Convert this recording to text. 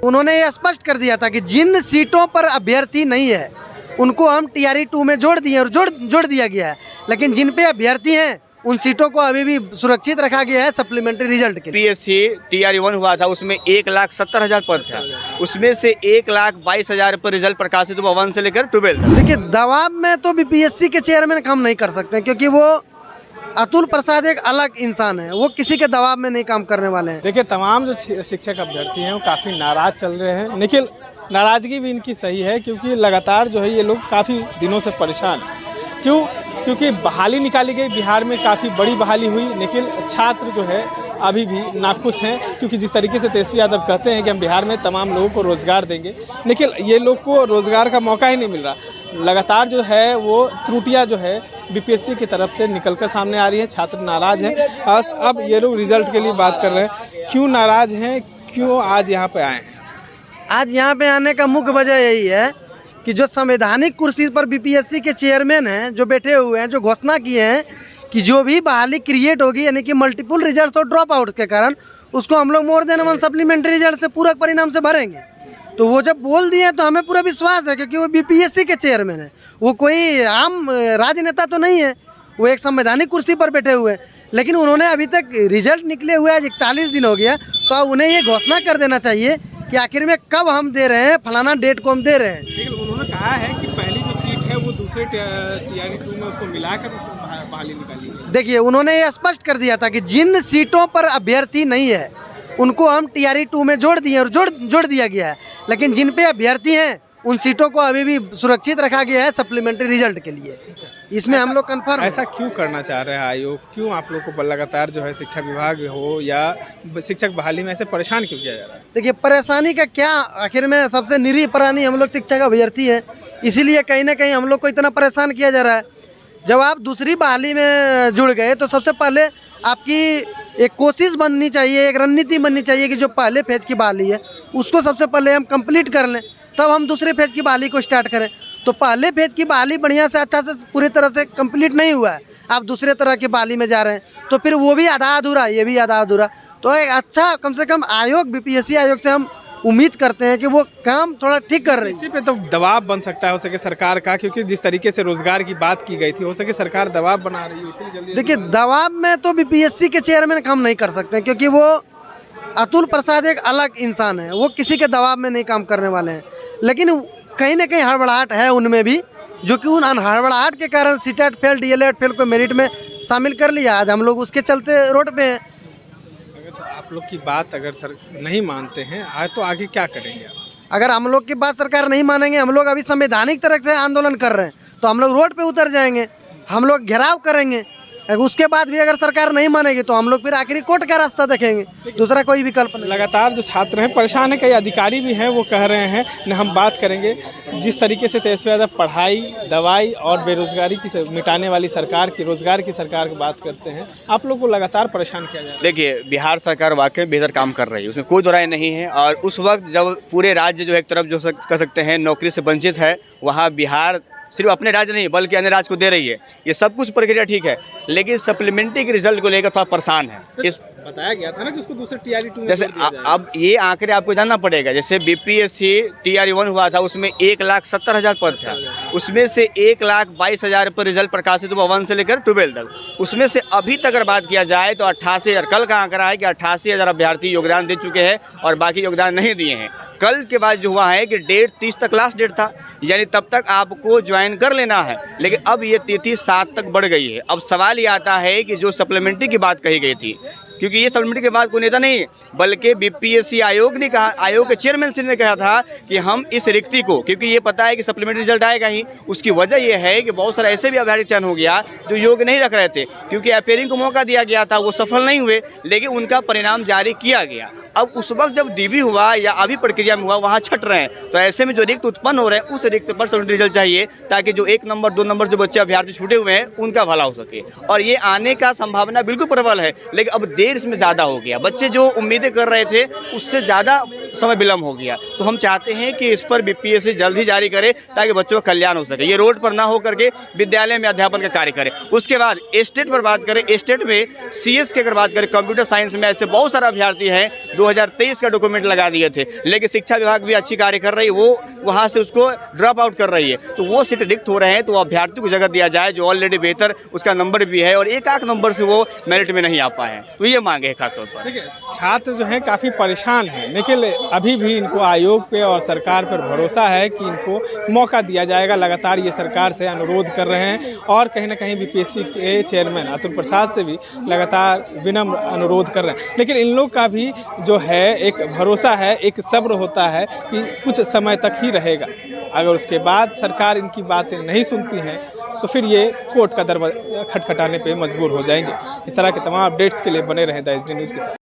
उन्होंने ये स्पष्ट कर दिया था कि जिन सीटों पर अभ्यर्थी नहीं है उनको हम TRE 2 में जोड़ दिए और जोड़ दिया गया है, लेकिन जिन पे अभ्यर्थी हैं उन सीटों को अभी भी सुरक्षित रखा गया है सप्लीमेंट्री रिजल्ट के लिए। PSC TRE 1 हुआ था, उसमें 1,70,000 पद था, उसमें से 1,22,000 पर रिजल्ट प्रकाशित हुआ 1 से लेकर 12 तक। देखिए, दबाव में तो BPSC के चेयरमैन काम नहीं कर सकते क्योंकि वो अतुल प्रसाद एक अलग इंसान है, वो किसी के दबाव में नहीं काम करने वाले हैं। देखिए, तमाम जो शिक्षक अभ्यर्थी हैं वो काफ़ी नाराज़ चल रहे हैं, लेकिन नाराज़गी भी इनकी सही है क्योंकि लगातार जो है ये लोग काफ़ी दिनों से परेशान। क्योंकि बहाली निकाली गई, बिहार में काफ़ी बड़ी बहाली हुई, लेकिन छात्र जो है अभी भी नाखुश हैं क्योंकि जिस तरीके से तेजस्वी यादव कहते हैं कि हम बिहार में तमाम लोगों को रोज़गार देंगे, लेकिन ये लोग को रोज़गार का मौका ही नहीं मिल रहा। लगातार जो है वो त्रुटियां जो है BPSC की तरफ से निकलकर सामने आ रही है, छात्र नाराज़ हैं। अब ये लोग रिजल्ट के लिए बात कर रहे हैं, क्यों नाराज़ हैं, क्यों आज यहाँ पे आए हैं? आज यहाँ पे आने का मुख्य वजह यही है कि जो संवैधानिक कुर्सी पर BPSC के चेयरमैन हैं, जो बैठे हुए हैं, जो घोषणा किए हैं कि जो भी बहाली क्रिएट होगी यानी कि मल्टीपल रिजल्ट और ड्रॉप आउट के कारण उसको हम लोग मोर देन 1 सप्लीमेंट्री रिजल्ट से पूरक परिणाम से भरेंगे। तो वो जब बोल दिए तो हमें पूरा विश्वास है क्योंकि वो BPSC के चेयरमैन है, वो कोई आम राजनेता तो नहीं है, वो एक संवैधानिक कुर्सी पर बैठे हुए हैं। लेकिन उन्होंने अभी तक रिजल्ट निकले हुए आज 41 दिन हो गया, तो अब उन्हें ये घोषणा कर देना चाहिए कि आखिर में कब हम दे रहे हैं, फलाना डेट को हम दे रहे हैं। लेकिन उन्होंने कहा है कि पहली जो सीट है वो दूसरे TRE 2 में उसको मिलाकर बहाली निकाली है। देखिए, उन्होंने ये स्पष्ट कर दिया था कि जिन सीटों पर अभ्यर्थी नहीं है उनको हम TRE 2 में जोड़ दिए और जोड़ दिया गया है, लेकिन जिन पे अभ्यर्थी हैं उन सीटों को अभी भी सुरक्षित रखा गया है सप्लीमेंट्री रिजल्ट के लिए। इसमें हम लोग कन्फर्म। ऐसा क्यों करना चाह रहे हैं आयोग? क्यों आप लोग को लगातार जो है शिक्षा विभाग हो या शिक्षक बहाली में ऐसे परेशान क्यों किया जा रहा है? देखिए, परेशानी का क्या, आखिर में सबसे निरीह प्राणी हम लोग शिक्षक अभ्यर्थी हैं, इसीलिए कहीं ना कहीं हम लोग को इतना परेशान किया जा रहा है। जब आप दूसरी बहाली में जुड़ गए तो सबसे पहले आपकी एक कोशिश बननी चाहिए, एक रणनीति बननी चाहिए कि जो पहले फेज की बहाली है उसको सबसे पहले हम कंप्लीट कर लें, तब हम दूसरे फेज की बहाली को स्टार्ट करें। तो पहले फेज की बहाली बढ़िया से अच्छा से पूरी तरह से कंप्लीट नहीं हुआ है, आप दूसरे तरह की बहाली में जा रहे हैं, तो फिर वो भी आधा अधूरा, ये भी आधा अधूरा। तो एक अच्छा कम से कम आयोग, BPSC आयोग से हम उम्मीद करते हैं कि वो काम थोड़ा ठीक कर रही है। इसी पे तो दबाव बन सकता है हो सके सरकार का, क्योंकि जिस तरीके से रोजगार की बात की गई थी, हो सके सरकार दबाव बना रही है, इसलिए जल्दी। देखिए, दबाव में तो BPSC के चेयरमैन काम नहीं कर सकते क्योंकि वो अतुल प्रसाद एक अलग इंसान है, वो किसी के दबाव में नहीं काम करने वाले हैं। लेकिन कहीं ना कहीं हड़बड़ाहट है उनमें भी, जो कि उन हड़बड़ाहट के कारण CTET फेल, DLED फेल को मेरिट में शामिल कर लिया। आज हम लोग उसके चलते रोड पे हैं। आप लोग की बात अगर सर नहीं मानते हैं आज, तो आगे क्या करेंगे आप? अगर हम लोग की बात सरकार नहीं मानेंगे, हम लोग अभी संवैधानिक तरह से आंदोलन कर रहे हैं, तो हम लोग रोड पे उतर जाएंगे, हम लोग घेराव करेंगे। उसके बाद भी अगर सरकार नहीं मानेगी तो हम लोग फिर आखिरी कोर्ट का रास्ता देखेंगे, दूसरा कोई विकल्प नहीं। लगातार जो छात्र हैं परेशान हैं, कई अधिकारी भी हैं, वो कह रहे हैं न, हम बात करेंगे जिस तरीके से तेजस्वी यादव पढ़ाई, दवाई और बेरोजगारी की मिटाने वाली सरकार की, रोजगार की सरकार की बात करते हैं, आप लोग को लगातार परेशान किया जा रहा है। देखिए, बिहार सरकार वाकई बेहतर काम कर रही है, उसमें कोई दो राय नहीं है। और उस वक्त जब पूरे राज्य जो एक तरफ जो कह सकते हैं नौकरी से वंचित है, वहाँ बिहार सिर्फ अपने राज्य नहीं बल्कि अन्य राज्य को दे रही है। ये सब कुछ प्रक्रिया ठीक है, लेकिन सप्लीमेंट्री के रिजल्ट को लेकर थोड़ा परेशान है। इस बताया गया था ना कि उसको दूसरे TRE 2 में जैसे अब ये आंकड़े आपको जानना पड़ेगा। जैसे BPSC TRE 1 हुआ था, उसमें 1,70,000 पद था, उसमें से 1,22,000 पर रिजल्ट प्रकाशित हुआ 1 से लेकर 12 तक। उसमें से अभी तक अगर बात किया जाए तो 88,000, कल का आंकड़ा है कि 88,000 अभ्यर्थी योगदान दे चुके हैं और बाकी योगदान नहीं दिए हैं। कल के बाद जो हुआ है कि डेट 30 तक लास्ट डेट था, यानी तब तक आपको ज्वाइन कर लेना है, लेकिन अब ये 33-7 तक बढ़ गई है। अब सवाल ये आता है कि जो सप्लीमेंट्री की बात कही गई थी, क्योंकि ये सप्लीमेंट्री के बाद कोई नेता नहीं बल्कि BPSC आयोग ने कहा, आयोग के चेयरमैन श्री ने कहा था कि हम इस रिक्ति को, क्योंकि ये पता है कि सप्लीमेंट्री रिजल्ट आएगा ही, उसकी वजह यह है कि बहुत सारे ऐसे भी अभ्यर्थी चयन हो गया जो योग्य नहीं रख रहे थे, क्योंकि अपेयरिंग को मौका दिया गया था, वो सफल नहीं हुए, लेकिन उनका परिणाम जारी किया गया। अब उस वक्त जब DB हुआ या अभी प्रक्रिया में हुआ, वहाँ छट रहे हैं, तो ऐसे में जो रिक्त उत्पन्न हो रहे हैं उस रिक्त पर सप्लीमेंट्री रिजल्ट चाहिए, ताकि जो 1 नंबर 2 नंबर जो बच्चे अभ्यर्थी छूटे हुए हैं उनका भला हो सके। और ये आने का संभावना बिल्कुल प्रबल है, लेकिन अब देर इसमें ज़्यादा हो गया। बच्चे जो उम्मीदें कर रहे थे उससे ज़्यादा समय विलम्ब हो गया। तो हम चाहते हैं कि इस पर बीपीएससी जल्द ही जारी करे ताकि बच्चों का कल्याण हो सके। ये रोड पर ना हो करके विद्यालय में अध्यापन का कार्य करें। उसके बाद स्टेट पर बात करें, स्टेट में सीएस की अगर बात करें, कंप्यूटर साइंस में ऐसे बहुत सारे अभ्यर्थी हैं 2023 का डॉक्यूमेंट लगा दिए थे, लेकिन शिक्षा विभाग भी अच्छी कार्य कर रही है, वो वहाँ से उसको ड्रॉप आउट कर रही है। तो वो सीट रिक्त हो रहे हैं, तो अभ्यर्थी को जगह दिया जाए जो ऑलरेडी बेहतर उसका नंबर भी है और एक आध नंबर से वो मेरिट में नहीं आ पाए हैं। तो ये मांगे है खासतौर पर। देखिए, छात्र जो हैं काफ़ी परेशान हैं, लेकिन अभी भी इनको आयोग पे और सरकार पर भरोसा है कि इनको मौका दिया जाएगा। लगातार ये सरकार से अनुरोध कर रहे हैं और कहीं ना कहीं बीपीएससी के चेयरमैन अतुल प्रसाद से भी लगातार विनम्र अनुरोध कर रहे हैं। लेकिन इन लोग का भी जो है एक भरोसा है, एक सब्र होता है कि कुछ समय तक ही रहेगा। अगर उसके बाद सरकार इनकी बातें नहीं सुनती हैं तो फिर ये कोर्ट का दरवाजा खटखटाने पे मजबूर हो जाएंगे। इस तरह के तमाम अपडेट्स के लिए बने रहें द एसडी न्यूज़ के साथ।